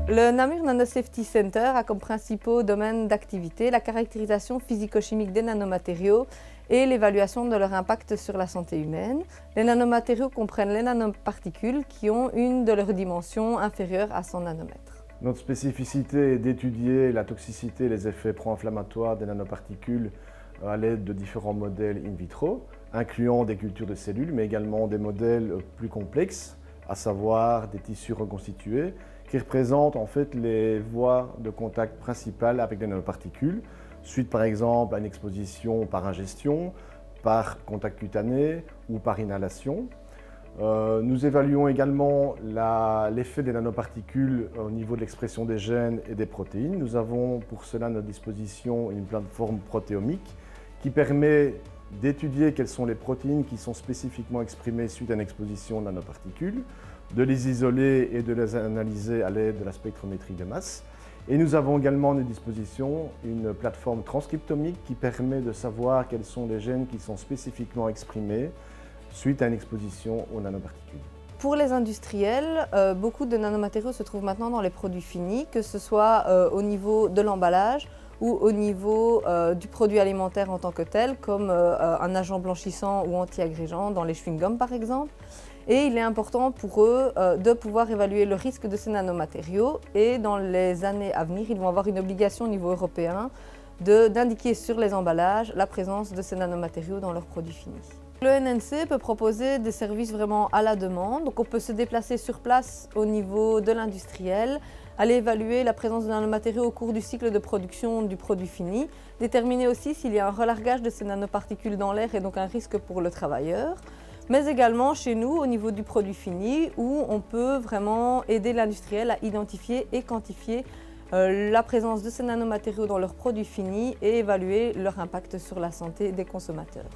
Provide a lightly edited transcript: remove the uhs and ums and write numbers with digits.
Le Namur Nanosafety Center a comme principaux domaines d'activité la caractérisation physico-chimique des nanomatériaux et l'évaluation de leur impact sur la santé humaine. Les nanomatériaux comprennent les nanoparticules qui ont une de leurs dimensions inférieure à 100 nanomètres. Notre spécificité est d'étudier la toxicité et les effets pro-inflammatoires des nanoparticules à l'aide de différents modèles in vitro, incluant des cultures de cellules, mais également des modèles plus complexes, à savoir des tissus reconstitués, qui représentent en fait les voies de contact principales avec les nanoparticules, suite par exemple à une exposition par ingestion, par contact cutané ou par inhalation. Nous évaluons également l'effet des nanoparticules au niveau de l'expression des gènes et des protéines. Nous avons pour cela à notre disposition une plateforme protéomique qui permet d'étudier quelles sont les protéines qui sont spécifiquement exprimées suite à une exposition aux nanoparticules, de les isoler et de les analyser à l'aide de la spectrométrie de masse. Et nous avons également à notre disposition une plateforme transcriptomique qui permet de savoir quels sont les gènes qui sont spécifiquement exprimés suite à une exposition aux nanoparticules. Pour les industriels, beaucoup de nanomatériaux se trouvent maintenant dans les produits finis, que ce soit au niveau de l'emballage ou au niveau du produit alimentaire en tant que tel, comme un agent blanchissant ou anti-agrégeant dans les chewing-gums par exemple. Et il est important pour eux de pouvoir évaluer le risque de ces nanomatériaux et dans les années à venir, ils vont avoir une obligation au niveau européen d'indiquer sur les emballages la présence de ces nanomatériaux dans leurs produits finis. Le NNC peut proposer des services vraiment à la demande, donc on peut se déplacer sur place au niveau de l'industriel, aller évaluer la présence de nanomatériaux au cours du cycle de production du produit fini, déterminer aussi s'il y a un relargage de ces nanoparticules dans l'air et donc un risque pour le travailleur, mais également chez nous au niveau du produit fini où on peut vraiment aider l'industriel à identifier et quantifier la présence de ces nanomatériaux dans leurs produits finis et évaluer leur impact sur la santé des consommateurs.